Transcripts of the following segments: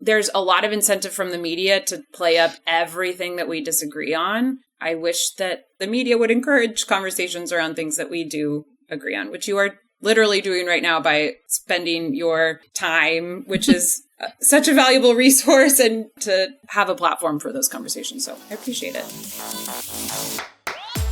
there's a lot of incentive from the media to play up everything that we disagree on. I wish that the media would encourage conversations around things that we do agree on, which you are literally doing right now by spending your time, which is such a valuable resource, and to have a platform for those conversations. So I appreciate it.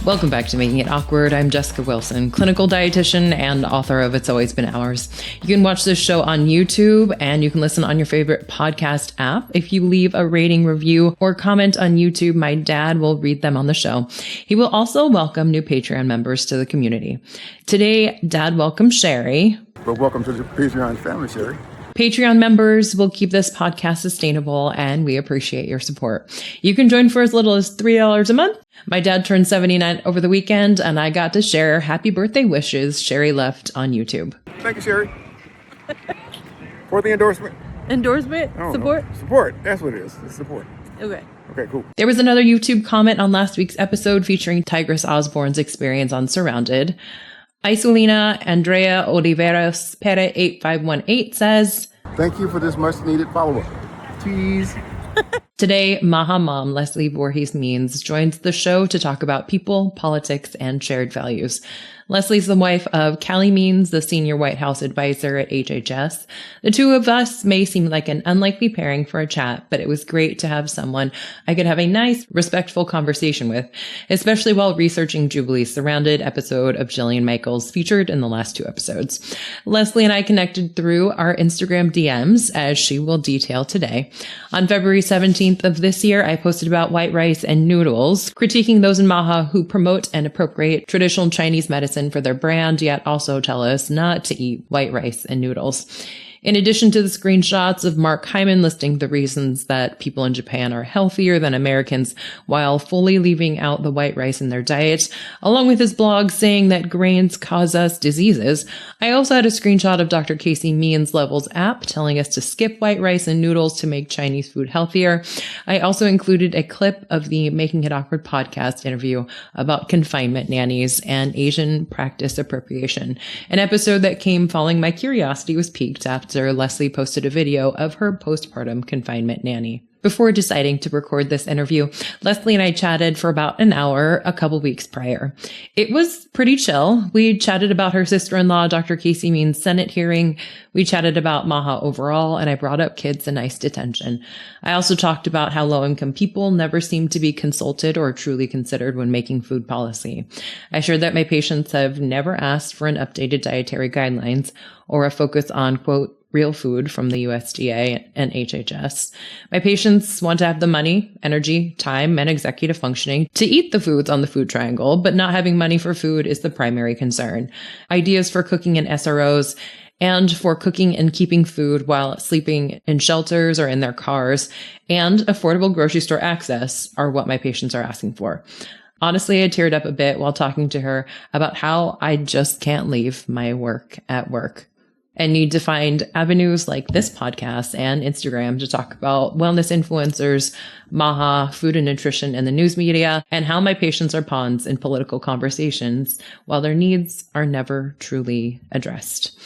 Welcome back to Making It Awkward. I'm Jessica Wilson, clinical dietitian and author of It's Always Been Ours. You can watch this show on YouTube, and you can listen on your favorite podcast app. If you leave a rating, review, or comment on YouTube, my dad will read them on the show. He will also welcome new Patreon members to the community. Today, Dad welcomes Sherry. Well, welcome to the Patreon family, Sherry. Patreon members will keep this podcast sustainable, and we appreciate your support. You can join for as little as $3 a month. My dad turned 79 over the weekend, and I got to share happy birthday wishes Sherry left on YouTube. Thank you, Sherry, for the endorsement. Endorsement? Support? Support. That's what it is. It's support. Okay. Okay, cool. There was another YouTube comment on last week's episode featuring Tigress Osborne's experience on Surrounded. Isolina Andrea Oliveros Pere 8518 says, "Thank you for this much needed follow-up. Cheese." Today, MAHA mom Leslie Voorhees Means joins the show to talk about people, politics, and shared values. Leslie's the wife of Calley Means, the senior White House advisor at HHS. The two of us may seem like an unlikely pairing for a chat, but it was great to have someone I could have a nice, respectful conversation with, especially while researching Jubilee's Surrounded episode of Jillian Michaels featured in the last two episodes. Leslie and I connected through our Instagram DMs, as she will detail today. On February 17th of this year, I posted about white rice and noodles, critiquing those in MAHA who promote and appropriate traditional Chinese medicine for their brand, yet also tell us not to eat white rice and noodles. In addition to the screenshots of Mark Hyman listing the reasons that people in Japan are healthier than Americans while fully leaving out the white rice in their diet, along with his blog saying that grains cause us diseases, I also had a screenshot of Dr. Calley Means Levels app telling us to skip white rice and noodles to make Chinese food healthier. I also included a clip of the Making It Awkward podcast interview about confinement nannies and Asian practice appropriation, an episode that came following my curiosity was piqued after Leslie posted a video of her postpartum confinement nanny. Before deciding to record this interview, Leslie and I chatted for about an hour a couple weeks prior. It was pretty chill. We chatted about her sister-in-law, Dr. Calley Means' Senate hearing. We chatted about MAHA overall, and I brought up kids in ICE detention. I also talked about how low-income people never seem to be consulted or truly considered when making food policy. I shared that my patients have never asked for an updated dietary guidelines or a focus on, quote, real food from the USDA and HHS. My patients want to have the money, energy, time, and executive functioning to eat the foods on the food triangle, but not having money for food is the primary concern. Ideas for cooking in SROs and for cooking and keeping food while sleeping in shelters or in their cars, and affordable grocery store access are what my patients are asking for. Honestly, I teared up a bit while talking to her about how I just can't leave my work at work and need to find avenues like this podcast and Instagram to talk about wellness influencers, MAHA, food and nutrition in the news media, and how my patients are pawns in political conversations while their needs are never truly addressed.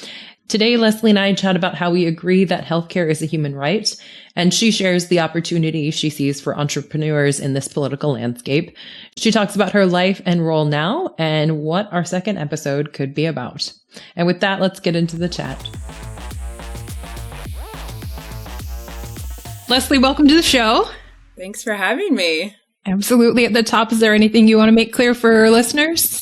Today, Leslie and I chat about how we agree that healthcare is a human right, and she shares the opportunity she sees for entrepreneurs in this political landscape. She talks about her life and role now and what our second episode could be about. And with that, let's get into the chat. Leslie, welcome to the show. Thanks for having me. Absolutely. At the top, is there anything you want to make clear for listeners?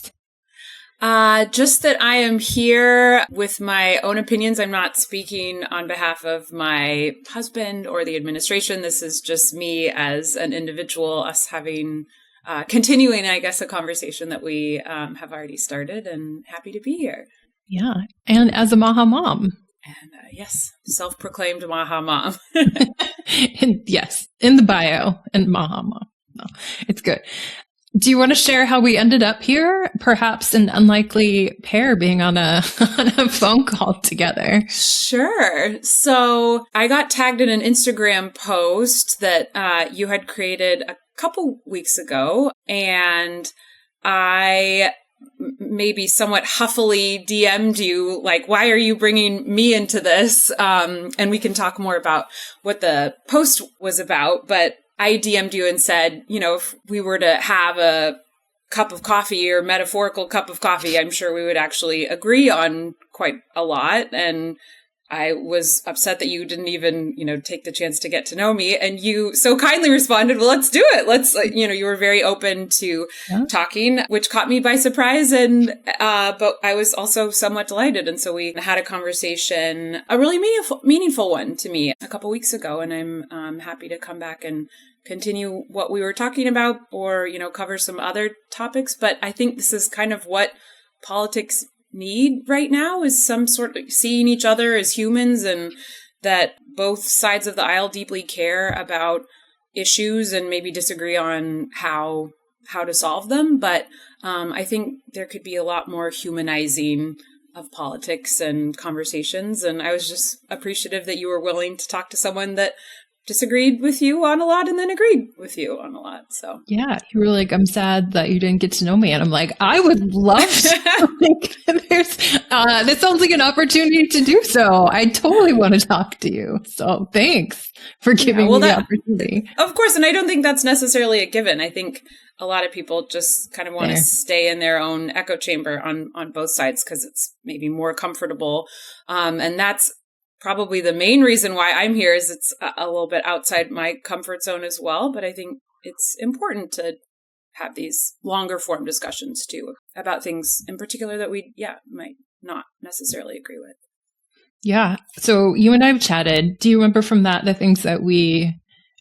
Just that I am here with my own opinions. I'm not speaking on behalf of my husband or the administration. This is just me as an individual, us having, continuing, I guess, a conversation that we have already started, and happy to be here. Yeah. And as a MAHA mom. And yes, self-proclaimed MAHA mom. And yes, in the bio, and MAHA mom. No, it's good. Do you want to share how we ended up here? Perhaps an unlikely pair being on a phone call together. Sure. So I got tagged in an Instagram post that you had created a couple weeks ago, and I maybe somewhat huffily DM'd you, like, why are you bringing me into this? And we can talk more about what the post was about. But I DM'd you and said, if we were to have a cup of coffee or metaphorical cup of coffee, I'm sure we would actually agree on quite a lot. And I was upset that you didn't even, take the chance to get to know me. And you so kindly responded, well, let's do it. Let's, you were very open to talking, which caught me by surprise. And, but I was also somewhat delighted. And so we had a conversation, a really meaningful one to me a couple weeks ago. And I'm happy to come back and continue what we were talking about or, cover some other topics. But I think this is kind of what politics need right now, is some sort of seeing each other as humans, and that both sides of the aisle deeply care about issues and maybe disagree on how to solve them. But I think there could be a lot more humanizing of politics and conversations. And I was just appreciative that you were willing to talk to someone that disagreed with you on a lot and then agreed with you on a lot. So yeah, you were like, I'm sad that you didn't get to know me. And I'm like, I would love to. This sounds like an opportunity to do so. I totally want to talk to you. So thanks for giving me the opportunity. Of course. And I don't think that's necessarily a given. I think a lot of people just kind of want to stay in their own echo chamber on both sides because it's maybe more comfortable. And that's probably the main reason why I'm here, is it's a little bit outside my comfort zone as well. But I think it's important to have these longer form discussions too about things in particular that we, might not necessarily agree with. Yeah. So you and I have chatted. Do you remember from that the things that we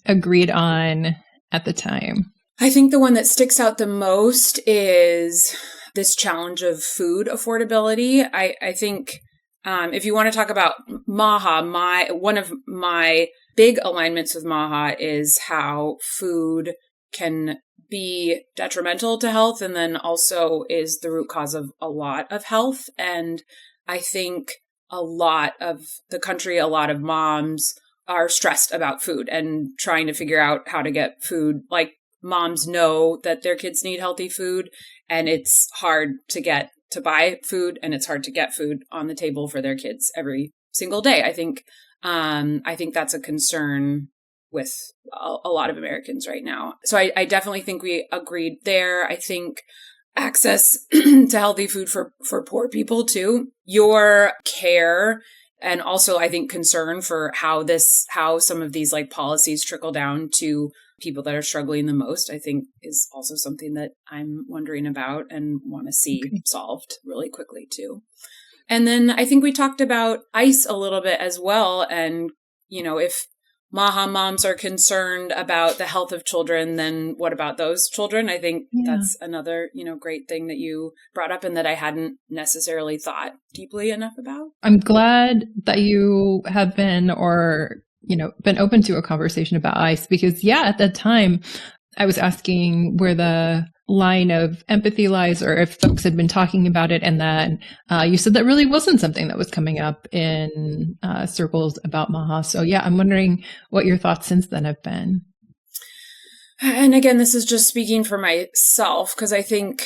agreed on at the time? I think the one that sticks out the most is this challenge of food affordability. I think if you want to talk about MAHA, one of my big alignments with MAHA is how food can be detrimental to health and then also is the root cause of a lot of health. And I think a lot of the country, a lot of moms are stressed about food and trying to figure out how to get food. Like, moms know that their kids need healthy food, and it's hard to buy food, and it's hard to get food on the table for their kids every single day. I think that's a concern with a lot of Americans right now. So I definitely think we agreed there. I think access to healthy food for poor people too. Your care, and also I think concern for how some of these like policies trickle down to people that are struggling the most, I think is also something that I'm wondering about and want to see solved really quickly too. And then I think we talked about ICE a little bit as well. And, if MAHA moms are concerned about the health of children, then what about those children? I think that's another, great thing that you brought up and that I hadn't necessarily thought deeply enough about. I'm glad that you have been open to a conversation about ICE because, at that time, I was asking where the line of empathy lies or if folks had been talking about it. And then you said that really wasn't something that was coming up in circles about MAHA. So, I'm wondering what your thoughts since then have been. And again, this is just speaking for myself because I think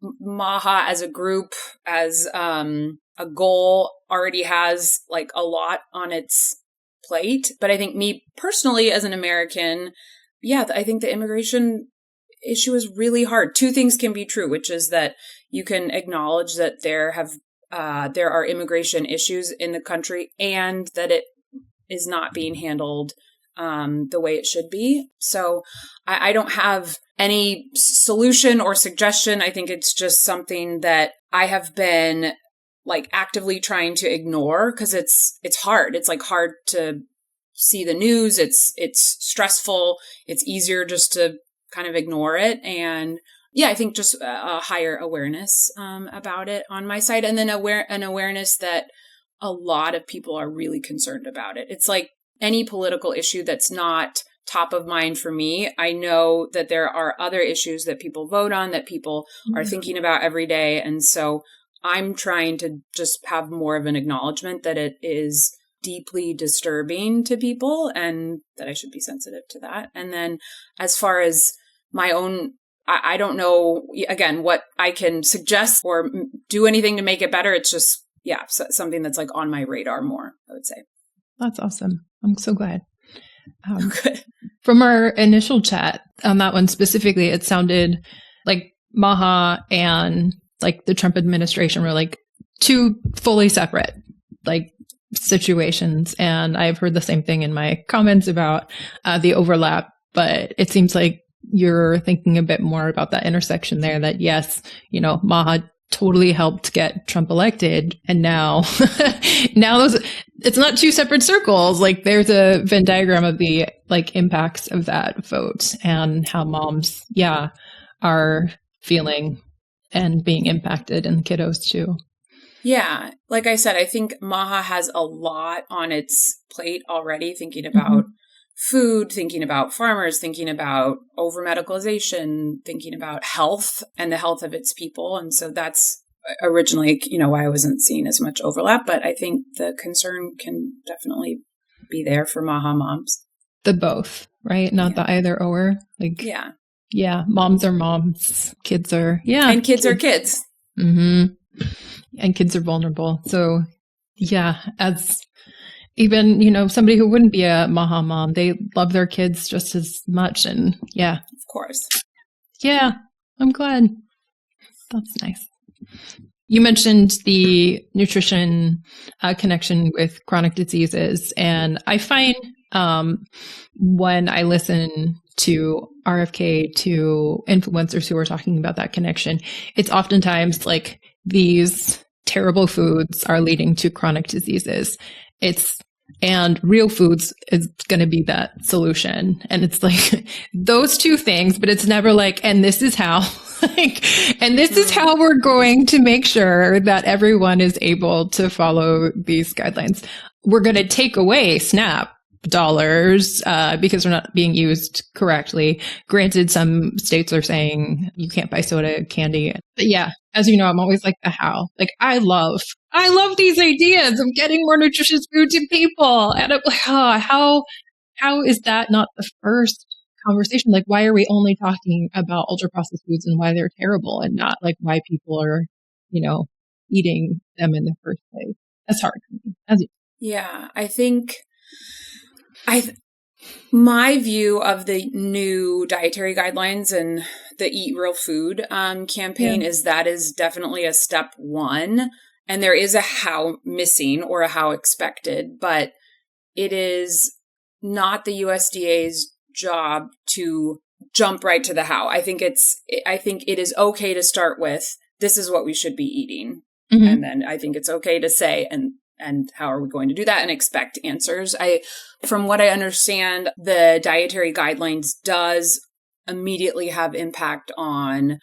MAHA as a group, as a goal, already has like a lot on its plate. But I think me personally as an American, I think the immigration issue is really hard. Two things can be true, which is that you can acknowledge that there are immigration issues in the country and that it is not being handled the way it should be. So I don't have any solution or suggestion. I think it's just something that I have been like actively trying to ignore because it's hard. It's like hard to see the news. It's stressful. It's easier just to kind of ignore it. And I think just a higher awareness about it on my side. And then an awareness that a lot of people are really concerned about it. It's like any political issue that's not top of mind for me. I know that there are other issues that people vote on, that people are thinking about every day. And so I'm trying to just have more of an acknowledgement that it is deeply disturbing to people and that I should be sensitive to that. And then as far as my own I don't know, again, what I can suggest or do anything to make it better. It's just, something that's like on my radar more, I would say. That's awesome. I'm so glad. Good. From our initial chat on that one specifically, it sounded like MAHA and like the Trump administration were like two fully separate like situations. And I've heard the same thing in my comments about the overlap, but it seems like you're thinking a bit more about that intersection there, that yes, MAHA totally helped get Trump elected. And now, it's not two separate circles. Like there's a Venn diagram of the like impacts of that vote and how moms, are feeling and being impacted, and the kiddos too. Yeah. Like I said, I think MAHA has a lot on its plate already, thinking about food, thinking about farmers, thinking about over-medicalization, thinking about health and the health of its people. And so that's originally, why I wasn't seeing as much overlap. But I think the concern can definitely be there for MAHA moms. The both, right? Not the either or. Like, yeah, moms are moms. Kids are, And kids are kids. Mm-hmm. And kids are vulnerable. So, as even, somebody who wouldn't be a MAHA mom, they love their kids just as much. And of course. Yeah, I'm glad. That's nice. You mentioned the nutrition connection with chronic diseases. And I find when I listen to RFK, to influencers who are talking about that connection, it's oftentimes like these terrible foods are leading to chronic diseases. And real foods is going to be that solution. And it's like those two things, but it's never like, and this is how, and this is how we're going to make sure that everyone is able to follow these guidelines. We're going to take away SNAP dollars because they're not being used correctly. Granted, some states are saying you can't buy soda, candy. But as you know, I'm always like the how. Like I love these ideas of getting more nutritious food to people. And I'm like, how is that not the first conversation? Like, why are we only talking about ultra processed foods and why they're terrible, and not like why people are, eating them in the first place? That's hard for me. I think my view of the new dietary guidelines and the Eat Real Food campaign is that is definitely a step one. And there is a how missing or a how expected, but it is not the USDA's job to jump right to the how. I think it is okay to start with, this is what we should be eating. Mm-hmm. And then I think it's okay to say, and how are we going to do that, and expect answers. From what I understand, the dietary guidelines does immediately have impact on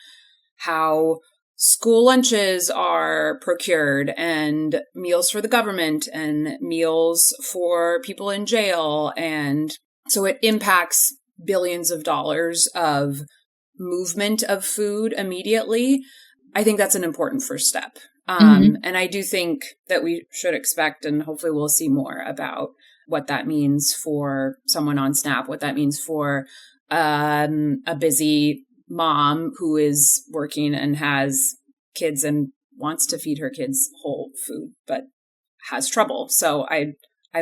how school lunches are procured, and meals for the government, and meals for people in jail. And so it impacts billions of dollars of movement of food immediately. I think that's an important first step. And I do think that we should expect, and hopefully we'll see more about what that means for someone on SNAP, what that means for a busy mom who is working and has kids and wants to feed her kids whole food, but has trouble. So I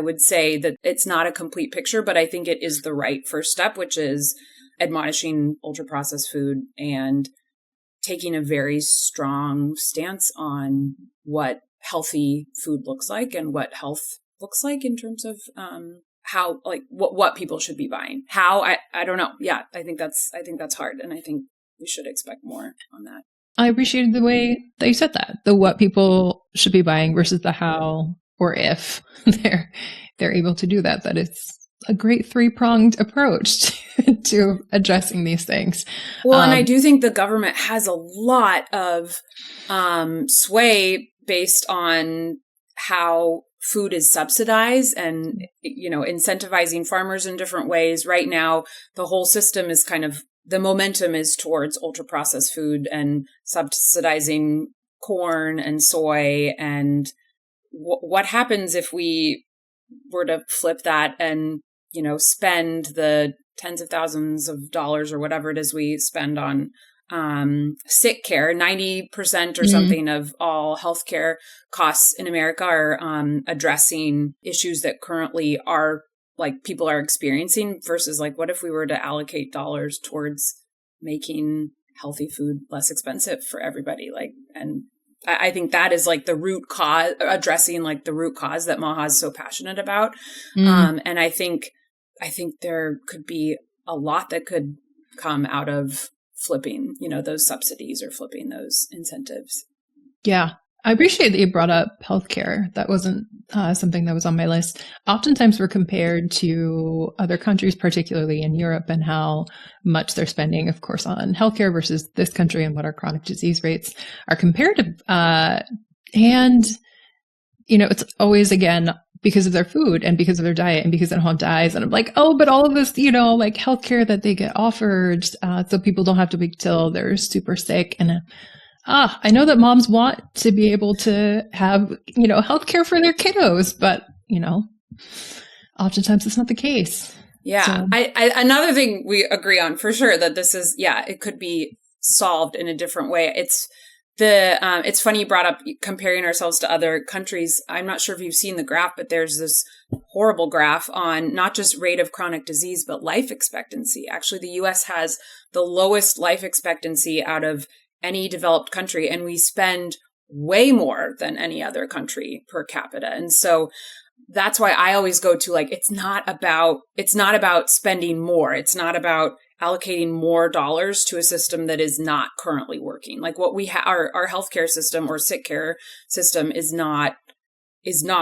would say that it's not a complete picture, but I think it is the right first step, which is admonishing ultra-processed food and taking a very strong stance on what healthy food looks like and what health looks like in terms of how, like, what people should be buying. How, I don't know. Yeah, I think that's hard, and I think we should expect more on that. I appreciated the way that you said that, the what people should be buying versus the how or if they're able to do that. That it's a great three-pronged approach to addressing these things. Well, and I do think the government has a lot of sway based on how food is subsidized and, incentivizing farmers in different ways. Right now, the whole system is the momentum is towards ultra-processed food and subsidizing corn and soy. And what happens if we were to flip that and, spend the tens of thousands of dollars or whatever it is we spend on sick care. 90% or something of all healthcare costs in America are addressing issues that currently are like people are experiencing versus like, what if we were to allocate dollars towards making healthy food less expensive for everybody? Like, and I think that is like the root cause, addressing like the root cause that MAHA is so passionate about. And I think there could be a lot that could come out of flipping, those subsidies or flipping those incentives. Yeah. I appreciate that you brought up healthcare. That wasn't something that was on my list. Oftentimes we're compared to other countries, particularly in Europe, and how much they're spending, of course, on healthcare versus this country and what our chronic disease rates are compared to. And, it's always, again, because of their food and because of their diet and because they don't have dyes. And I'm like, oh, but all of this, like healthcare that they get offered so people don't have to wait till they're super sick. And I know that moms want to be able to have, healthcare for their kiddos, but, oftentimes it's not the case. Yeah. So. I another thing we agree on for sure that this is, it could be solved in a different way. It's funny you brought up comparing ourselves to other countries. I'm not sure if you've seen the graph, but there's this horrible graph on not just rate of chronic disease, but life expectancy. Actually, the US has the lowest life expectancy out of any developed country, and we spend way more than any other country per capita. And so that's why I always go to like, it's not about spending more. It's not about allocating more dollars to a system that is not currently working. Like what we our healthcare system or sick care system is not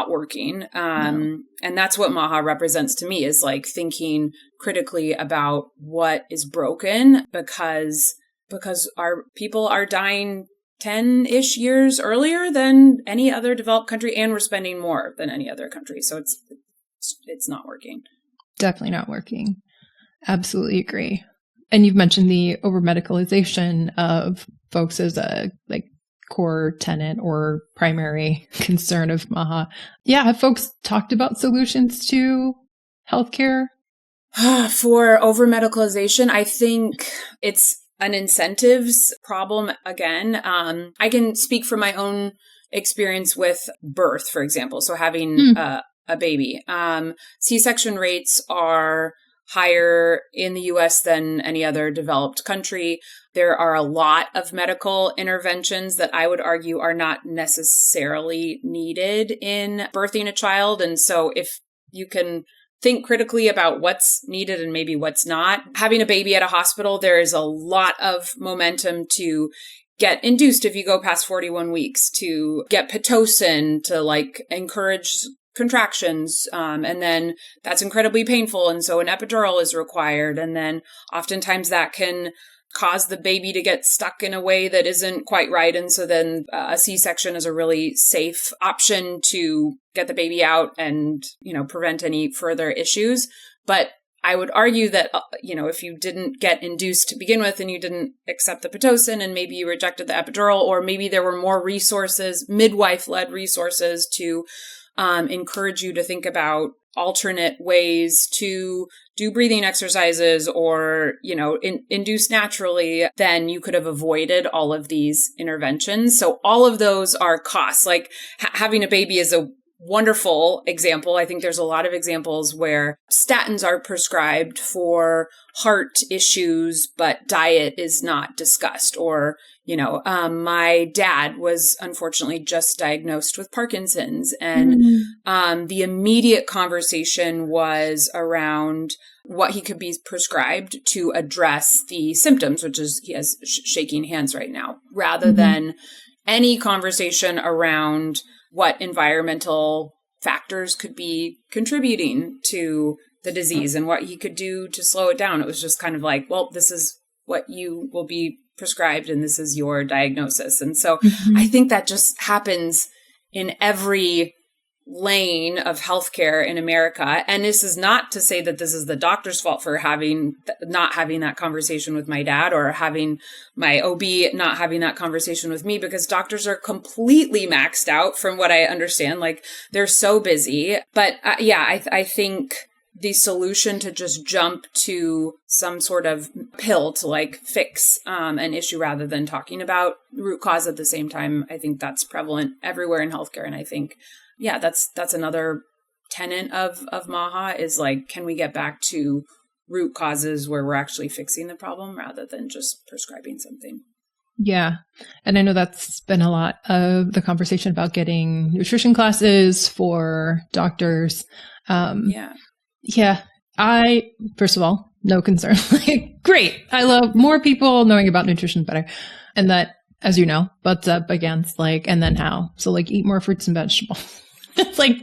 working. And that's what MAHA represents to me, is like thinking critically about what is broken because our people are dying 10-ish years earlier than any other developed country, and we're spending more than any other country. So it's not working. Definitely not working. Absolutely agree. And you've mentioned the over-medicalization of folks as a core tenet or primary concern of MAHA. Yeah, have folks talked about solutions to healthcare? For over-medicalization, I think it's an incentives problem again. I can speak from my own experience with birth, for example. So having a baby. C-section rates are higher in the US than any other developed country. There are a lot of medical interventions that I would argue are not necessarily needed in birthing a child. And so if you can think critically about what's needed and maybe what's not. Having a baby at a hospital, there is a lot of momentum to get induced if you go past 41 weeks, to get Pitocin, to encourage contractions. And then that's incredibly painful. And so an epidural is required. And then oftentimes that can cause the baby to get stuck in a way that isn't quite right. And so then a C-section is a really safe option to get the baby out and, prevent any further issues. But I would argue that, if you didn't get induced to begin with and you didn't accept the Pitocin and maybe you rejected the epidural, or maybe there were more resources, midwife-led resources to encourage you to think about alternate ways to do breathing exercises or, induce naturally, then you could have avoided all of these interventions. So all of those are costs. Having a baby is a wonderful example. I think there's a lot of examples where statins are prescribed for heart issues, but diet is not discussed. Or, my dad was unfortunately just diagnosed with Parkinson's, and the immediate conversation was around what he could be prescribed to address the symptoms, which is he has shaking hands right now, rather than any conversation around what environmental factors could be contributing to the disease and what he could do to slow it down. It was just kind of like, well, this is what you will be prescribed and this is your diagnosis. And so I think that just happens in every lane of healthcare in America. And this is not to say that this is the doctor's fault for not having that conversation with my dad, or having my OB not having that conversation with me, because doctors are completely maxed out from what I understand. They're so busy. But I think the solution to just jump to some sort of pill to like fix an issue rather than talking about root cause at the same time. I think that's prevalent everywhere in healthcare. And I think, yeah, that's another tenet of MAHA is like, can we get back to root causes where we're actually fixing the problem rather than just prescribing something? Yeah. And I know that's been a lot of the conversation about getting nutrition classes for doctors. Yeah. First of all, no concern. Like, great. I love more people knowing about nutrition better. And that, as you know, butts up against like, and then how? So like eat more fruits and vegetables. It's like,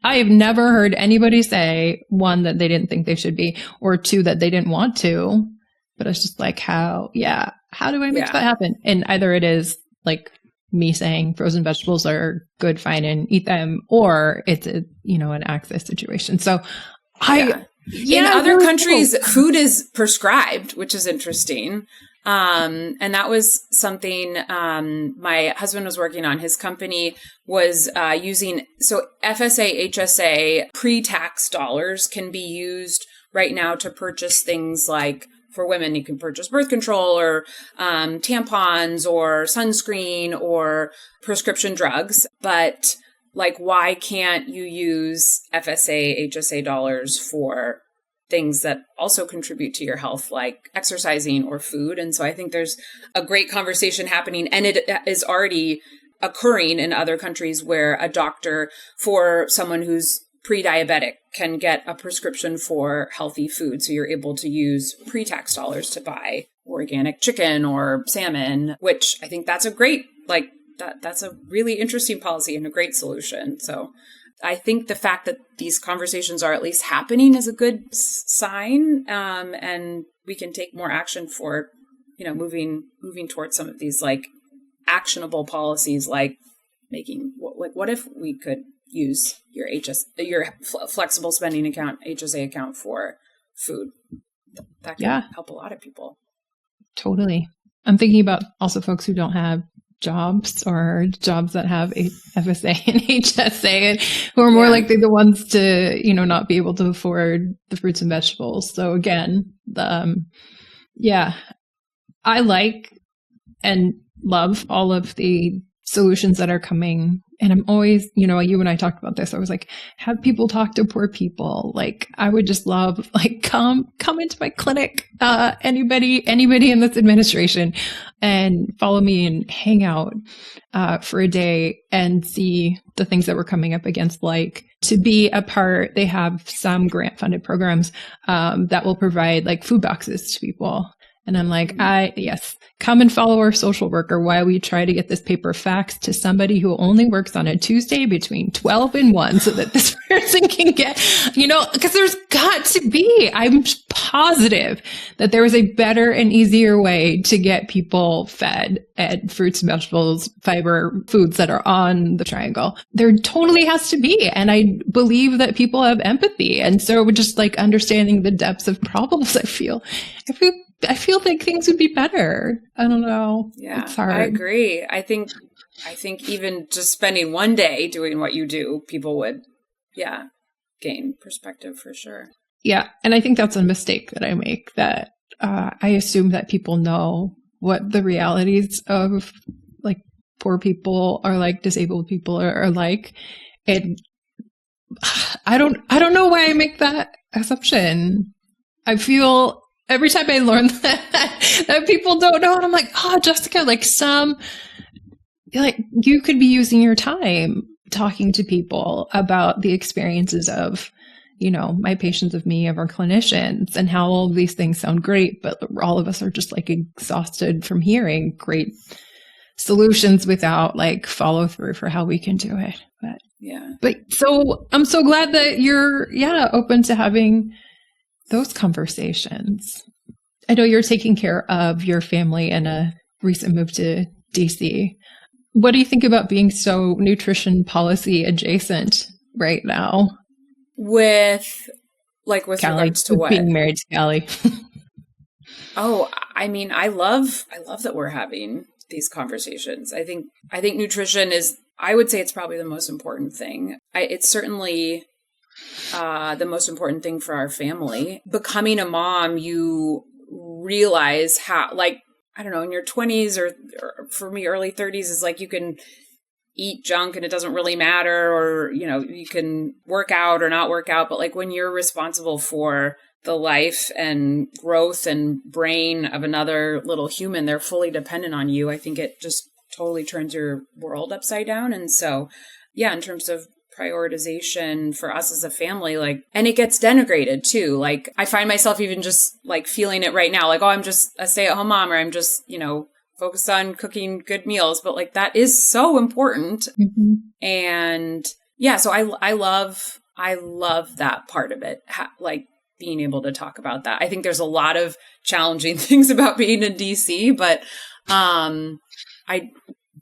I have never heard anybody say, one, that they didn't think they should be, or two, that they didn't want to. But it's just like, how do I make that happen? And either it is like me saying frozen vegetables are good, fine, and eat them, or it's an access situation. So in other countries, food is prescribed, which is interesting. And that was something my husband was working on. His company was using, so FSA, HSA pre-tax dollars can be used right now to purchase things like, for women, you can purchase birth control or tampons or sunscreen or prescription drugs. But like, why can't you use FSA, HSA dollars for things that also contribute to your health, like exercising or food? And so I think there's a great conversation happening, and it is already occurring in other countries where a doctor for someone who's pre-diabetic can get a prescription for healthy food. So you're able to use pre-tax dollars to buy organic chicken or salmon, which I think that's a great, like that's a really interesting policy and a great solution. So I think the fact that these conversations are at least happening is a good sign, and we can take more action for, moving towards some of these like actionable policies, like making what if we could use your flexible spending account, HSA account for food? That can help a lot of people. Totally. I'm thinking about also folks who don't have jobs or jobs that have a FSA and HSA, and who are more likely the ones to, not be able to afford the fruits and vegetables. So again, I like and love all of the solutions that are coming. And I'm always, you and I talked about this. I was like, have people talk to poor people. Like, I would just love, like, come into my clinic, anybody in this administration, and follow me and hang out, for a day and see the things that we're coming up against. Like, to be a part, they have some grant funded programs, that will provide like food boxes to people. And I'm like, come and follow our social worker while we try to get this paper faxed to somebody who only works on a Tuesday between 12 and 1 so that this person can get, because there's got to be, I'm positive that there is a better and easier way to get people fed at fruits and vegetables, fiber foods that are on the triangle. There totally has to be. And I believe that people have empathy. And so just like understanding the depths of problems, I feel like things would be better. I don't know. Yeah, it's hard. I agree. I think even just spending one day doing what you do, people would, gain perspective for sure. Yeah. And I think that's a mistake that I make, that I assume that people know what the realities of like poor people are like, disabled people are like. And I don't know why I make that assumption. I feel every time I learn that people don't know, and I'm like, Jessica, you could be using your time talking to people about the experiences of, my patients, of me, of our clinicians, and how all of these things sound great, but all of us are just like exhausted from hearing great solutions without like follow through for how we can do it. But so I'm so glad that you're, open to having those conversations. I know you're taking care of your family in a recent move to DC. What do you think about being so nutrition policy adjacent right now? With Calley, regards to what? Being married to Calley. I love that we're having these conversations. I think nutrition is, I would say it's probably the most important thing. It's certainly the most important thing for our family. Becoming a mom, you realize how, like, I don't know, in your 20s or for me, early 30s is like you can eat junk and it doesn't really matter, or, you know, you can work out or not work out. But like when you're responsible for the life and growth and brain of another little human, they're fully dependent on you. I think it just totally turns your world upside down. And so, yeah, in terms of prioritization for us as a family, like, and it gets denigrated too. Like I find myself even just like feeling it right now, like, oh, I'm just a stay-at-home mom, or I'm just, you know, focused on cooking good meals. But like that is so important. Mm-hmm. And yeah, so I love that part of it. Like being able to talk about that. I think there's a lot of challenging things about being in DC, but I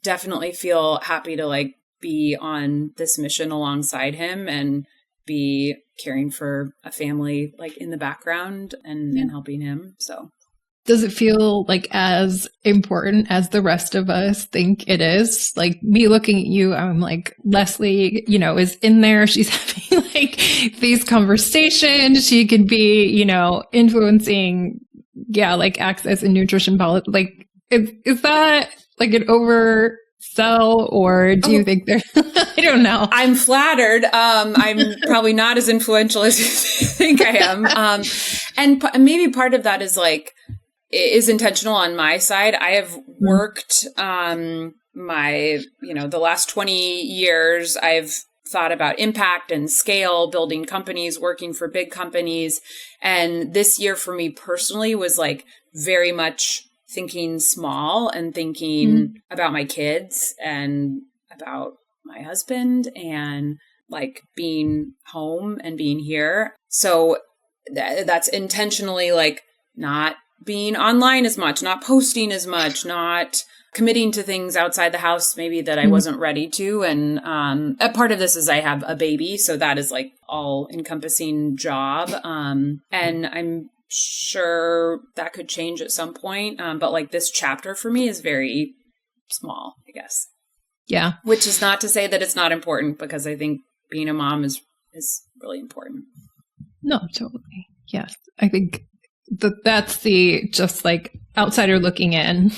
definitely feel happy to like be on this mission alongside him and be caring for a family like in the background and helping him. So does it feel like as important as the rest of us think it is? Like me looking at you, I'm like, Leslie, you know, is in there. She's having like these conversations. She could be, you know, influencing, like access and nutrition policy. Like, is that like an oversell, or do you think they're, I don't know. I'm flattered. I'm probably not as influential as you think I am. And maybe part of that is like, is intentional on my side. I have worked the last 20 years, I've thought about impact and scale, building companies, working for big companies. And this year for me personally was like very much thinking small and thinking about my kids and about my husband and like being home and being here. So that's intentionally like not being online as much, not posting as much, not committing to things outside the house maybe that I wasn't ready to. And a part of this is I have a baby, so that is like all encompassing job. And I'm sure that could change at some point. But like this chapter for me is very small, I guess. Yeah. Which is not to say that it's not important, because I think being a mom is really important. No, totally. Yes. I think that's the just like outsider looking in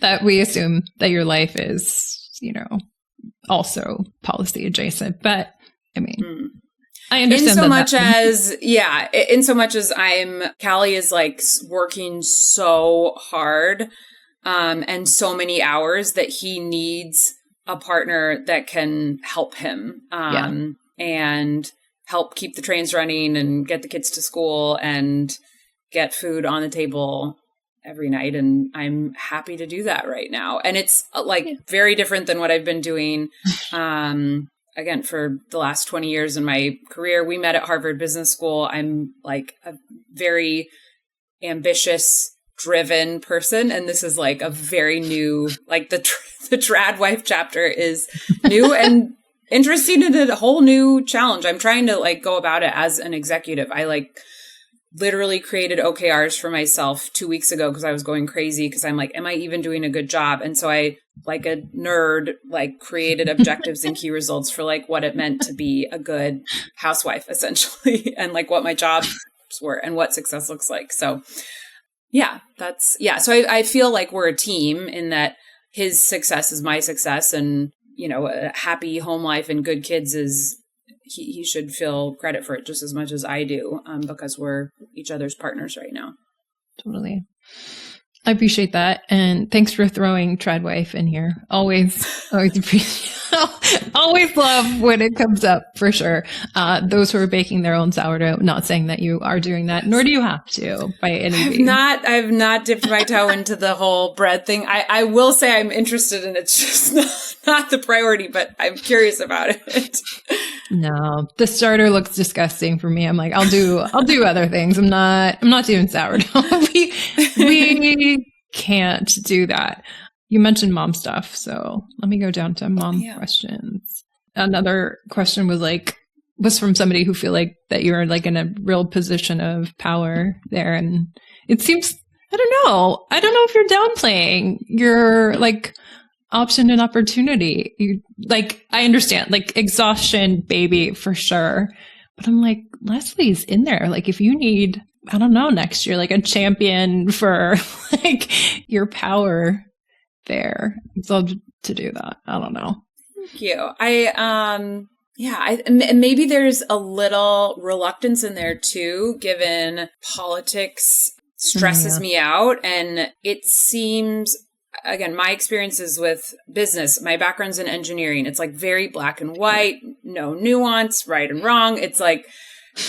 that we assume that your life is, you know, also policy adjacent. But I mean, I understand in so much as Calley is like working so hard and so many hours that he needs a partner that can help him and help keep the trains running and get the kids to school and get food on the table every night. And I'm happy to do that right now. And it's like very different than what I've been doing. Again, for the last 20 years in my career. We met at Harvard Business School. I'm like a very ambitious, driven person. And this is like a very new, like the trad wife chapter is new and interesting and a whole new challenge. I'm trying to like go about it as an executive. I like literally created OKRs for myself 2 weeks ago because I was going crazy because I'm like, am I even doing a good job? And so I, like a nerd, like created objectives and key results for like what it meant to be a good housewife essentially, and like what my jobs were and what success looks like. So so I feel like we're a team in that his success is my success, and you know, a happy home life and good kids is, he should feel credit for it just as much as I do, because we're each other's partners right now. Totally. I appreciate that. And thanks for throwing trad wife in here. Always appreciate, always love when it comes up, for sure. Those who are baking their own sourdough, not saying that you are doing that, nor do you have to by any means. I've not dipped my toe into the whole bread thing. I will say I'm interested, and it's just not the priority, but I'm curious about it. No, the starter looks disgusting for me. I'm like, I'll do other things. I'm not doing sourdough. we can't do that. You mentioned mom stuff, so let me go down to mom questions. Another question was from somebody who feel like that you're like in a real position of power there, and it seems, I don't know if you're downplaying your like option and opportunity. I understand, like, exhaustion, baby, for sure. But I'm like, Leslie's in there. Like, if you need, I don't know, next year, like a champion for like your power there, I'd love to do that. I don't know. Thank you. Maybe there's a little reluctance in there too, given politics stresses me out. And it seems, again, my experiences with business, my background's in engineering. It's like very black and white, no nuance, right and wrong. It's like,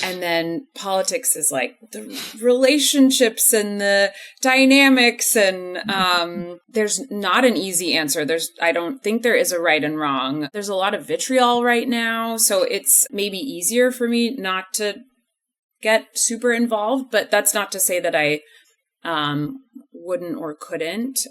and then politics is like the relationships and the dynamics, and there's not an easy answer. I don't think there is a right and wrong. There's a lot of vitriol right now, so it's maybe easier for me not to get super involved, but that's not to say that I wouldn't or couldn't.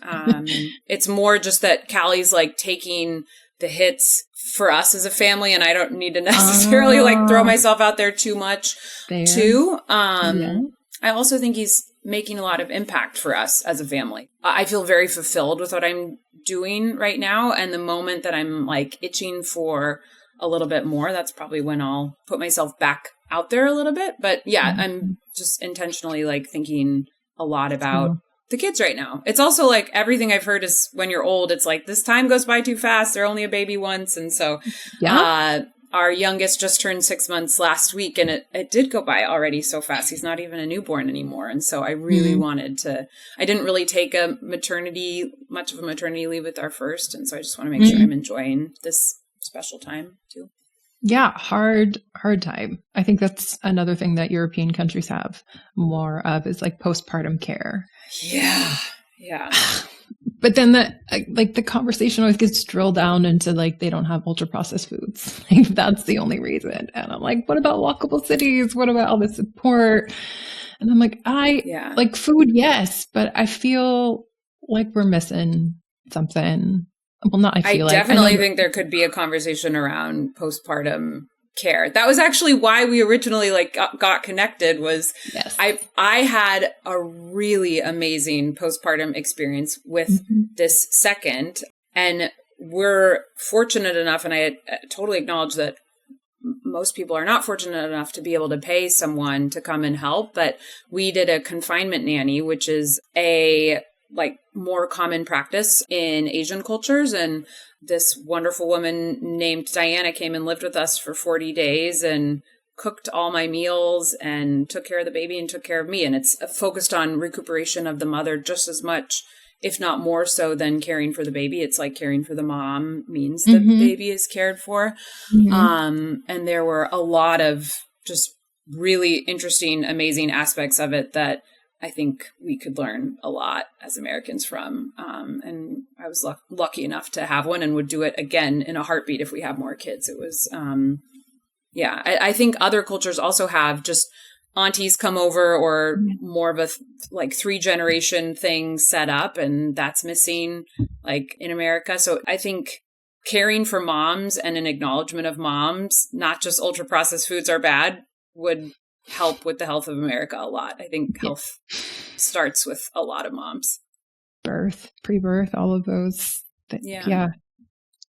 It's more just that Calley's like taking the hits for us as a family, and I don't need to necessarily like throw myself out there too much too. I also think he's making a lot of impact for us as a family. I feel very fulfilled with what I'm doing right now. And the moment that I'm like itching for a little bit more, that's probably when I'll put myself back out there a little bit. But yeah, I'm just intentionally like thinking a lot about the kids right now. It's also like everything I've heard is when you're old, it's like this time goes by too fast. They're only a baby once. And so our youngest just turned 6 months last week, and it did go by already so fast. He's not even a newborn anymore. And so I really wanted to, I didn't really take much of a maternity leave with our first. And so I just want to make sure I'm enjoying this special time too. Yeah, hard time. I think that's another thing that European countries have more of, is like postpartum care. Yeah. But then the conversation always gets drilled down into like, they don't have ultra processed foods. Like, that's the only reason. And I'm like, what about walkable cities? What about all the support? And I'm like, like food, yes, but I feel like we're missing something. Well, not I definitely think there could be a conversation around postpartum care. That was actually why we originally like got connected. Was I had a really amazing postpartum experience with this second, and we're fortunate enough, and I totally acknowledge that most people are not fortunate enough to be able to pay someone to come and help, but we did a confinement nanny, which is a like more common practice in Asian cultures. And this wonderful woman named Diana came and lived with us for 40 days and cooked all my meals and took care of the baby and took care of me. And it's focused on recuperation of the mother just as much, if not more so, than caring for the baby. It's like caring for the mom means the baby is cared for. And there were a lot of just really interesting, amazing aspects of it that I think we could learn a lot as Americans from. And I was lucky enough to have one and would do it again in a heartbeat if we have more kids. It was, I think other cultures also have just aunties come over, or more of a like 3-generation thing set up, and that's missing like in America. So I think caring for moms and an acknowledgement of moms, not just ultra processed foods are bad, would help with the health of America a lot. I think health starts with a lot of moms. Birth, pre-birth, all of those. Yeah,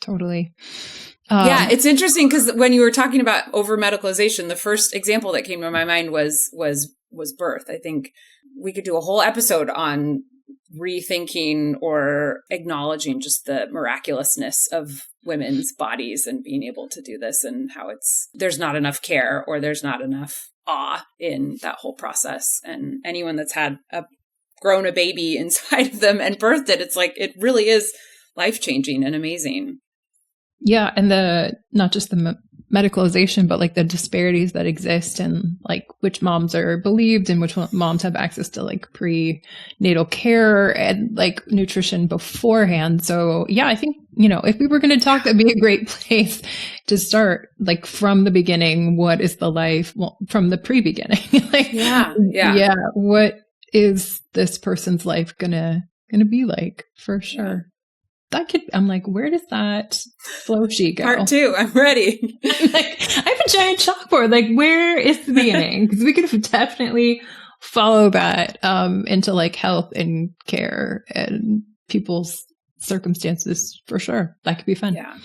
totally. It's interesting because when you were talking about over medicalization, the first example that came to my mind was birth. I think we could do a whole episode on rethinking or acknowledging just the miraculousness of women's bodies and being able to do this, and how there's not enough care, or there's not enough awe in that whole process. And anyone that's grown a baby inside of them and birthed it, it's like, it really is life-changing and amazing. Yeah. And not just the medicalization, but like the disparities that exist, and like which moms are believed and which moms have access to like prenatal care and like nutrition beforehand. So yeah, I think, if we were going to talk, that'd be a great place to start, like from the beginning. What is the life from the pre-beginning? What is this person's life gonna be like, for sure? I'm like, where does that flow sheet go? Part 2, I'm ready. I'm like, I have a giant chalkboard. Like, where is the beginning? Because we could definitely follow that into like health and care and people's circumstances, for sure. That could be fun. Yeah.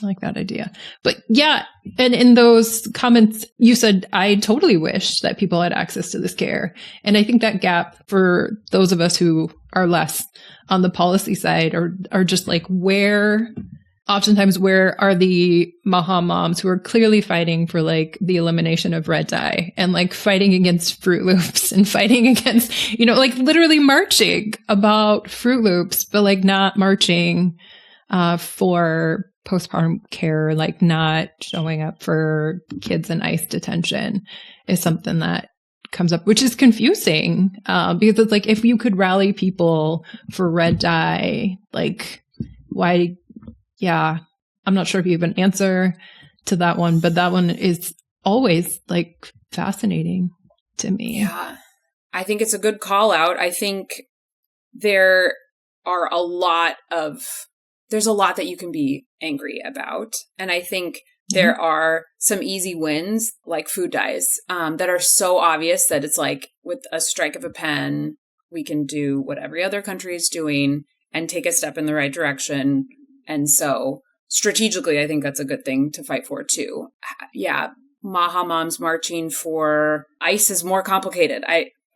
I like that idea. But yeah, and in those comments, you said, I totally wish that people had access to this care. And I think that gap for those of us who are less on the policy side are just like, oftentimes where are the MAHA moms who are clearly fighting for like the elimination of red dye and like fighting against Fruit Loops and fighting against, like literally marching about Fruit Loops, but like not marching for postpartum care, like not showing up for kids in ICE detention is something that comes up, which is confusing because it's like, if you could rally people for red dye, like why? Yeah, I'm not sure if you have an answer to that one, but that one is always like fascinating to me. Yeah, I think it's a good call out. I think there's a lot that you can be angry about. And I think there are some easy wins like food dyes that are so obvious that it's like with a strike of a pen, we can do what every other country is doing and take a step in the right direction. And so strategically, I think that's a good thing to fight for too. Yeah. MAHA moms marching for ICE is more complicated.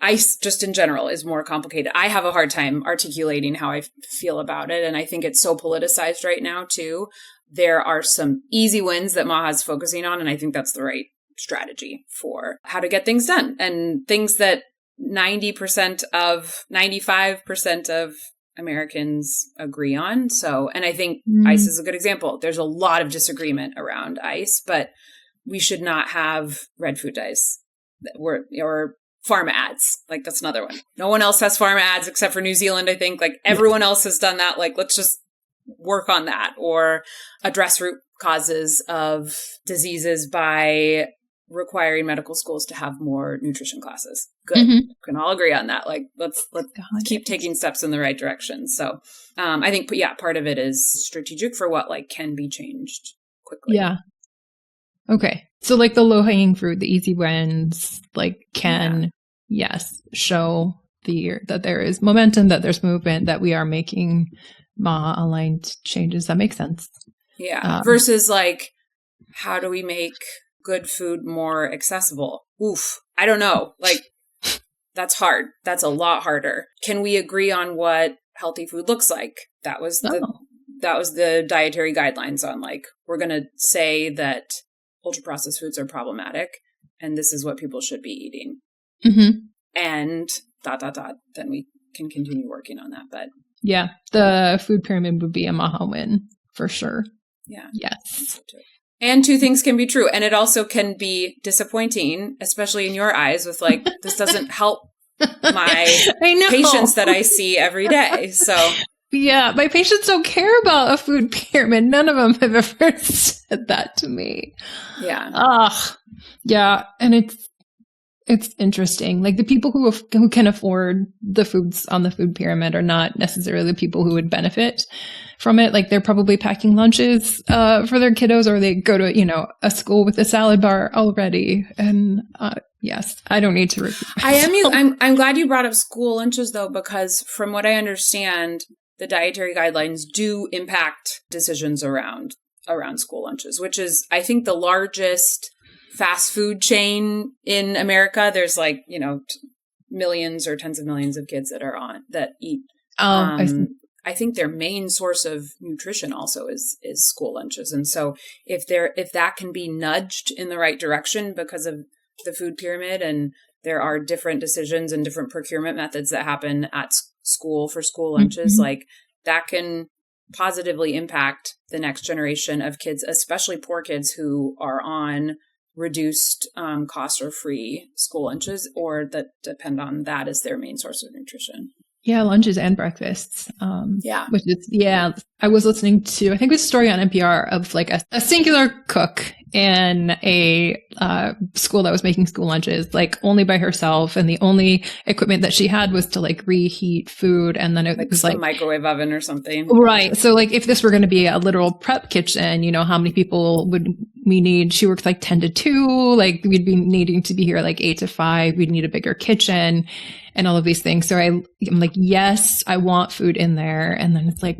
ICE just in general is more complicated. I have a hard time articulating how I feel about it. And I think it's so politicized right now too. There are some easy wins that MAHA is focusing on. And I think that's the right strategy for how to get things done and things that 95% of Americans agree on. So, and I think ICE is a good example. There's a lot of disagreement around ICE, but we should not have red food dyes or pharma ads. Like that's another one. No one else has pharma ads except for New Zealand, I think. Like everyone else has done that. Like let's just work on that or address root causes of diseases by requiring medical schools to have more nutrition classes. Good. We can all agree on that. Like let's keep taking steps in the right direction. So I think, part of it is strategic for what like can be changed quickly. Yeah. Okay. So like the low hanging fruit, the easy wins, like can, show that there is momentum, that there's movement, that we are making MAHA aligned changes. That makes sense. Yeah. Versus like, how do we make good food more accessible? Oof. I don't know. Like that's hard. That's a lot harder. Can we agree on what healthy food looks like? That was the dietary guidelines on like, we're going to say that ultra processed foods are problematic and this is what people should be eating. And ... Then we can continue working on that. But yeah, the food pyramid would be a MAHA win for sure. Yeah. Yes. And two things can be true. And it also can be disappointing, especially in your eyes with like, this doesn't help my patients that I see every day. So yeah, my patients don't care about a food pyramid. None of them have ever said that to me. Yeah. Yeah. And it's interesting. Like the people who can afford the foods on the food pyramid are not necessarily the people who would benefit from it. Like they're probably packing lunches for their kiddos, or they go to, a school with a salad bar already. And yes, I don't need to repeat myself. I'm glad you brought up school lunches though, because from what I understand, the dietary guidelines do impact decisions around school lunches, which is, I think, the largest fast food chain in America. There's like, millions or tens of millions of kids that eat. I think their main source of nutrition also is school lunches. And so if that can be nudged in the right direction because of the food pyramid, and there are different decisions and different procurement methods that happen at school for school lunches, like that can positively impact the next generation of kids, especially poor kids who are on reduced cost or free school lunches, or that depend on that as their main source of nutrition. Yeah, lunches and breakfasts. Which is, I was listening to, I think it was a story on NPR of like a singular cook in a school that was making school lunches, like only by herself. And the only equipment that she had was to like reheat food. And then it was like a microwave oven or something. Right. So like if this were going to be a literal prep kitchen, how many people would we need? She works like 10 to 2. Like we'd be needing to be here like 8 to 5. We'd need a bigger kitchen and all of these things. So I'm like, yes, I want food in there. And then it's like,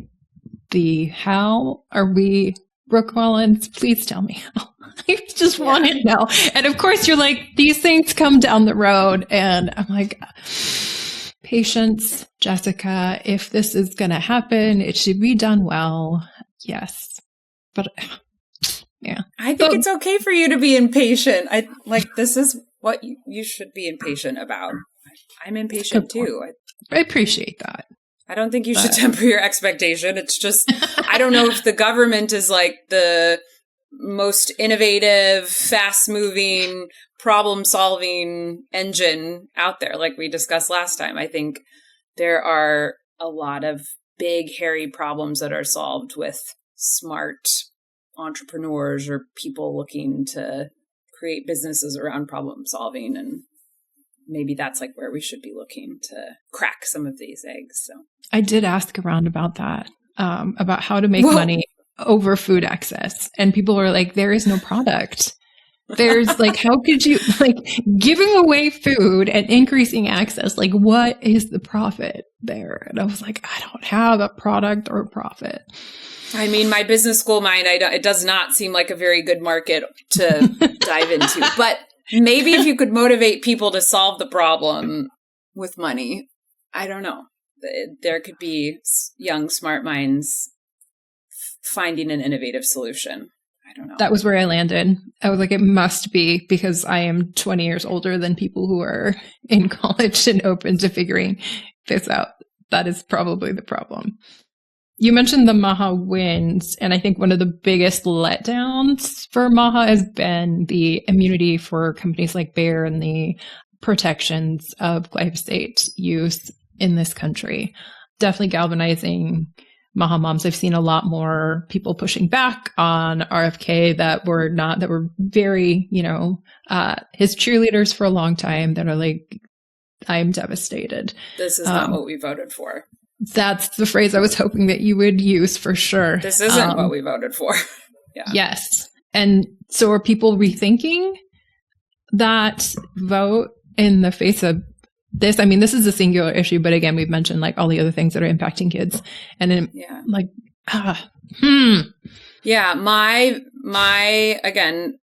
the how are we, Brooke Mullins, please tell me how. I just want to know. And of course you're like, these things come down the road. And I'm like, patience, Jessica, if this is going to happen, it should be done well. Yes. But yeah. I think it's okay for you to be impatient. This is what you should be impatient about. I'm impatient too. I appreciate that. I don't think you should temper your expectation. It's just, I don't know if the government is like the most innovative, fast-moving, problem-solving engine out there, like we discussed last time. I think there are a lot of big, hairy problems that are solved with smart entrepreneurs or people looking to create businesses around problem-solving, and maybe that's like where we should be looking to crack some of these eggs. So I did ask around about that, about how to make money over food access. And people were like, there is no product. There's like, how could you, like, giving away food and increasing access? Like, what is the profit there? And I was like, I don't have a product or a profit. I mean, my business school mind, it does not seem like a very good market to dive into. But maybe if you could motivate people to solve the problem with money, I don't know. There could be young, smart minds finding an innovative solution. I don't know. That was where I landed. I was like, it must be, because I am 20 years older than people who are in college and open to figuring this out. That is probably the problem. You mentioned the MAHA wins, and I think one of the biggest letdowns for MAHA has been the immunity for companies like Bayer and the protections of glyphosate use in this country. Definitely galvanizing MAHA moms. I've seen a lot more people pushing back on RFK that were very, his cheerleaders for a long time, that are like, I'm devastated. This is not what we voted for. That's the phrase I was hoping that you would use for sure. This isn't what we voted for. Yeah. Yes. And so are people rethinking that vote in the face of this? I mean, this is a singular issue, but again, we've mentioned like all the other things that are impacting kids. And then Yeah, my again,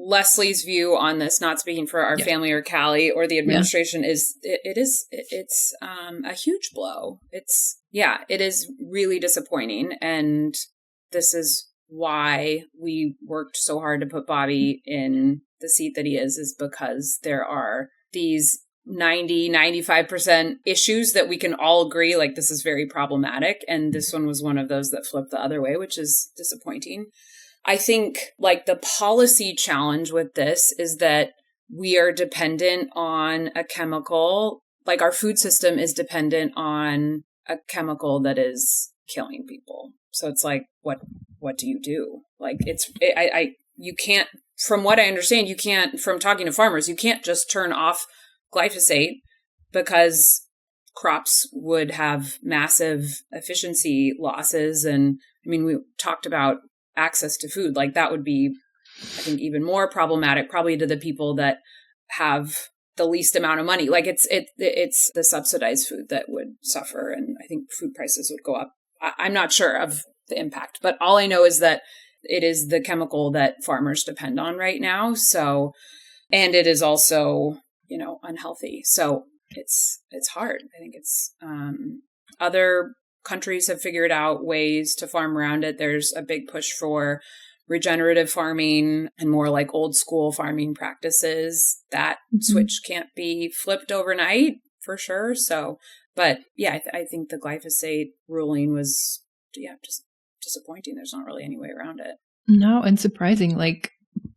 Leslie's view on this, not speaking for our family or Calley or the administration, is it's a huge blow. It is really disappointing, and this is why we worked so hard to put Bobby in the seat that he is because there are these 95% issues that we can all agree, like, this is very problematic. And this one was one of those that flipped the other way, which is disappointing. I think like the policy challenge with this is that we are dependent on a chemical, like our food system is dependent on a chemical that is killing people. So it's like, what do you do? Like you can't, from what I understand, you can't, from talking to farmers, you can't just turn off glyphosate because crops would have massive efficiency losses. And I mean, we talked about access to food. Like that would be, I think, even more problematic probably to the people that have the least amount of money. Like it's the subsidized food that would suffer. And I think food prices would go up. I'm not sure of the impact, but all I know is that it is the chemical that farmers depend on right now. So, and it is also, unhealthy. So it's hard. I think it's, other countries have figured out ways to farm around it. There's a big push for regenerative farming and more like old school farming practices. That switch can't be flipped overnight for sure. So, but yeah, I think the glyphosate ruling was, just disappointing. There's not really any way around it. No, and surprising. Like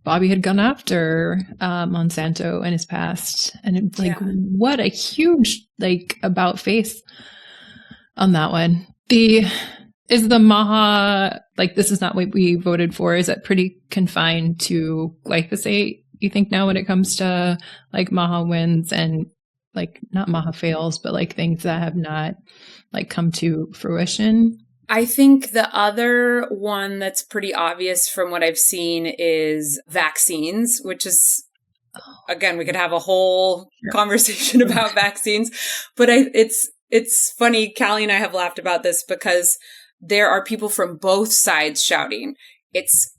Bobby had gone after Monsanto in his past, and it's like, what a huge about face on that one. Is the MAHA, this is not what we voted for, is that pretty confined to glyphosate, you think, now when it comes to MAHA wins and not MAHA fails, but things that have not come to fruition? I think the other one that's pretty obvious from what I've seen is vaccines, which is, again, we could have a whole conversation about vaccines, but it's funny. Calley and I have laughed about this because there are people from both sides shouting, it's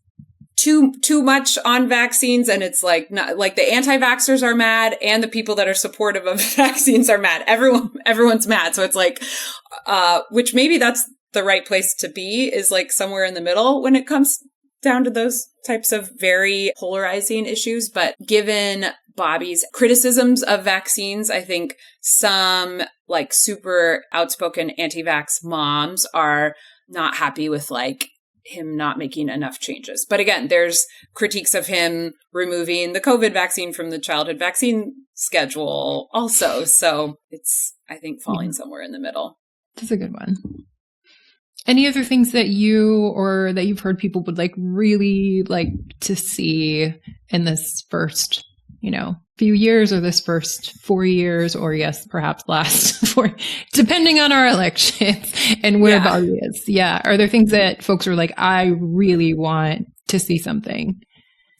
too much on vaccines, and it's like not like the anti-vaxxers are mad and the people that are supportive of vaccines are mad. Everyone's mad. So it's like, which maybe that's the right place to be, is like somewhere in the middle when it comes down to those types of very polarizing issues. But given Bobby's criticisms of vaccines, I think some like super outspoken anti-vax moms are not happy with like him not making enough changes. But again, there's critiques of him removing the COVID vaccine from the childhood vaccine schedule also. So it's, I think, falling somewhere in the middle. That's a good one. Any other things that you or that you've heard people would like really like to see in this first, few years, or this first 4 years, or yes, perhaps last 4, depending on our elections and where Bobby is? Yeah. Are there things that folks are like, I really want to see something?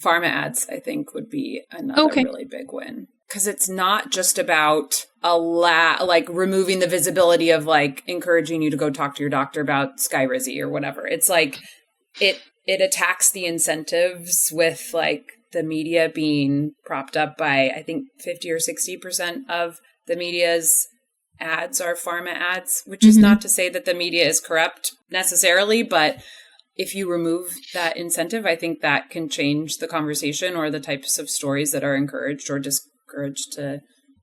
Pharma ads, I think, would be another really big win. Because it's not just about like removing the visibility of like encouraging you to go talk to your doctor about Skyrizi or whatever. It's like it attacks the incentives with like the media being propped up by, I think 50 or 60% of the media's ads are pharma ads, which is not to say that the media is corrupt necessarily, but if you remove that incentive, I think that can change the conversation or the types of stories that are encouraged or discouraged to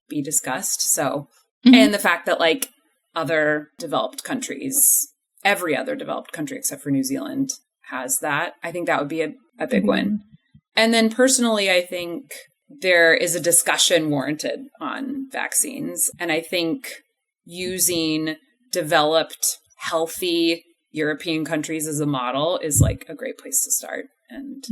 be discussed. So, and the fact that like other developed countries, every other developed country except for New Zealand has that, I think that would be a big win. And then personally, I think there is a discussion warranted on vaccines. And I think using developed, healthy European countries as a model is like a great place to start. And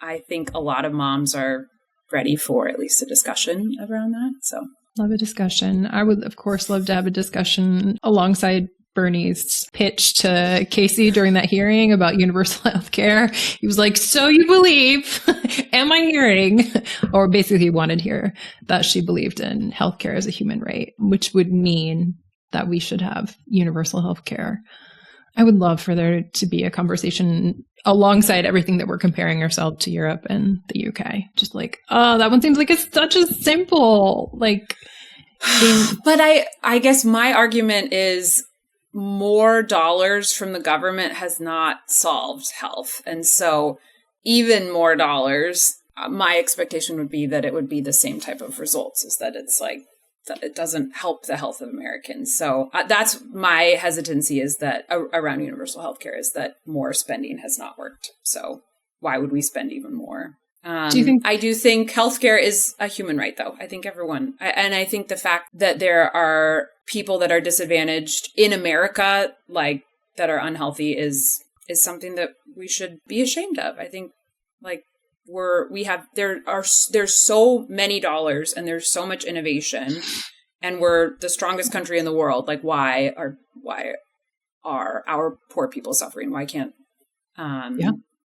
I think a lot of moms are ready for at least a discussion around that. So love a discussion. I would, of course, love to have a discussion alongside Bernie's pitch to Casey during that hearing about universal health care. He was like, so you believe, am I hearing? Or basically he wanted to hear that she believed in healthcare as a human right, which would mean that we should have universal health care. I would love for there to be a conversation alongside everything that we're comparing ourselves to Europe and the UK. Just like, oh, that one seems like it's such a simple, like. But I guess my argument is more dollars from the government has not solved health. And so even more dollars, my expectation would be that it would be the same type of results, is that it's like, that it doesn't help the health of Americans. So that's my hesitancy, is that around universal healthcare, is that more spending has not worked. So why would we spend even more? Do you think? I do think healthcare is a human right, though. I think and I think the fact that there are people that are disadvantaged in America, like that are unhealthy, is something that we should be ashamed of. I think like there's so many dollars and there's so much innovation, and we're the strongest country in the world. Like why are our poor people suffering? Why can't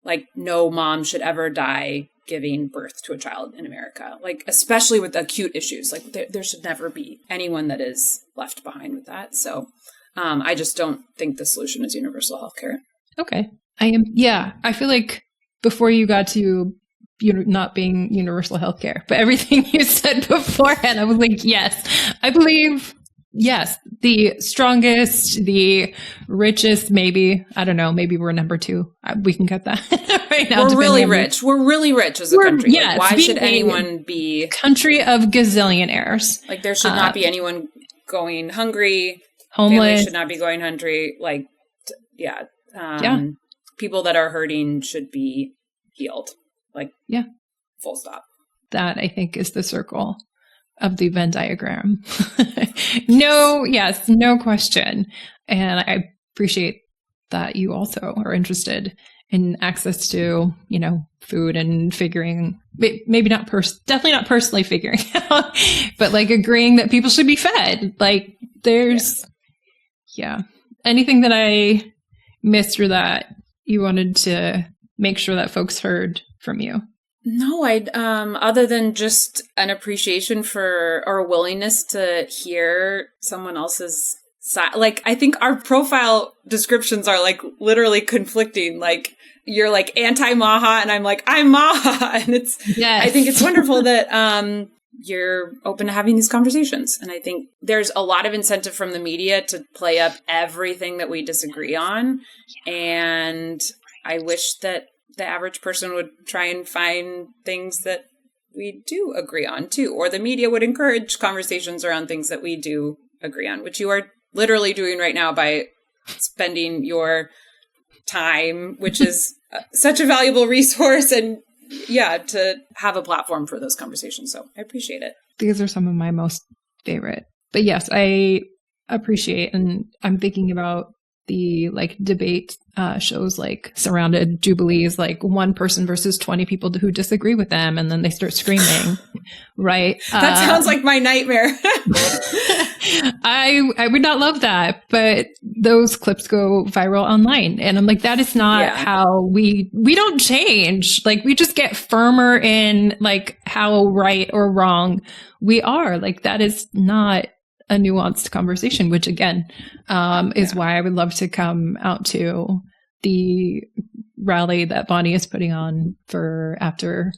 like no mom should ever die giving birth to a child in America, like especially with acute issues. Like there should never be anyone that is left behind with that. So I just don't think the solution is universal healthcare. Okay. I feel like before you got to not being universal healthcare, but everything you said beforehand, I was like, yes, I believe, yes, the strongest, the richest, maybe, I don't know, maybe we're number 2. We can cut that right now. We're really rich. We're really rich as a country. Yes, like, why should anyone be country of gazillionaires? Like there should not be anyone going hungry. Homeless. Families should not be going hungry. Like, people that are hurting should be healed. Like, full stop. That, I think, is the circle of the Venn diagram. No question. And I appreciate that you also are interested in access to, food and figuring, maybe not definitely not personally figuring out, but like agreeing that people should be fed. Like there's, anything that I missed or that you wanted to make sure that folks heard from you? No, other than just an appreciation for, or a willingness to hear someone else's like, I think our profile descriptions are like literally conflicting. Like, you're like anti-MAHA and I'm like, I'm MAHA. And I think it's wonderful that you're open to having these conversations. And I think there's a lot of incentive from the media to play up everything that we disagree on. And I wish that the average person would try and find things that we do agree on too, or the media would encourage conversations around things that we do agree on, which you are literally doing right now by spending your time, which is such a valuable resource, and to have a platform for those conversations. So I appreciate it. These are some of my most favorite. But yes, I appreciate, and I'm thinking about the like debate shows like Surrounded Jubilees, like one person versus 20 people who disagree with them, and then they start screaming, right? That sounds like my nightmare. I would not love that, but those clips go viral online, and I'm like, that is not how we don't change. Like, we just get firmer in like how right or wrong we are. Like, that is not a nuanced conversation, which again is why I would love to come out to the rally that Bonnie is putting on for after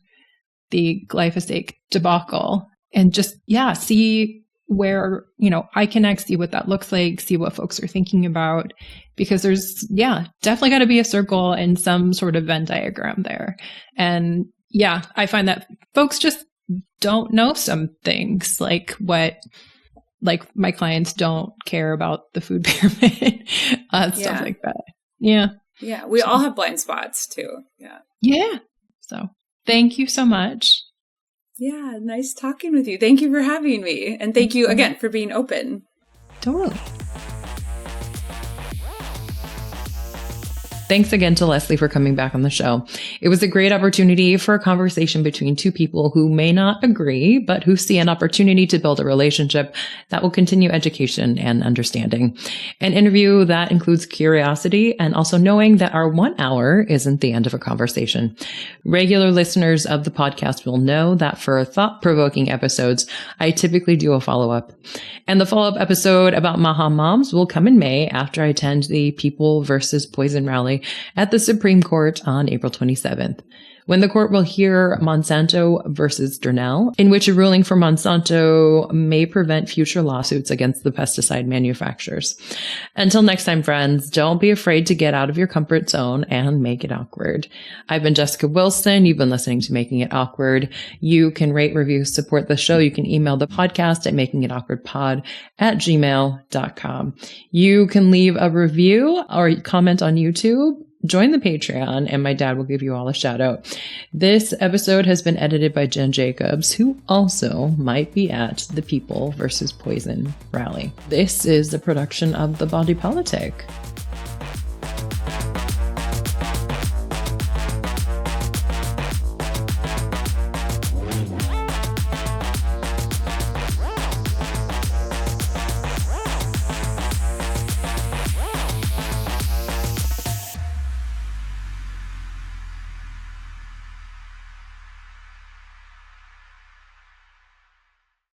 the glyphosate debacle, and just see where I connect, see what that looks like, see what folks are thinking about, because there's definitely got to be a circle and some sort of Venn diagram there. And I find that folks just don't know some things, like my clients don't care about the food pyramid, stuff like that. Yeah, we all have blind spots too. Yeah. So thank you so much. Yeah, nice talking with you. Thank you for having me. And thank you again for being open. Totally. Thanks again to Leslie for coming back on the show. It was a great opportunity for a conversation between two people who may not agree, but who see an opportunity to build a relationship that will continue education and understanding. An interview that includes curiosity and also knowing that our 1 hour isn't the end of a conversation. Regular listeners of the podcast will know that for thought-provoking episodes, I typically do a follow-up. And the follow-up episode about MAHA moms will come in May after I attend the People versus Poison rally at the Supreme Court on April 27th, when the court will hear Monsanto versus Durnell, in which a ruling for Monsanto may prevent future lawsuits against the pesticide manufacturers. Until next time, friends, don't be afraid to get out of your comfort zone and make it awkward. I've been Jessica Wilson. You've been listening to Making It Awkward. You can rate, review, support the show. You can email the podcast at makingitawkwardpod@gmail.com. You can leave a review or comment on YouTube. Join the Patreon, and my dad will give you all a shout out. This episode has been edited by Jen Jacobs, who also might be at the People versus Poison rally. This is a production of The Body Politic.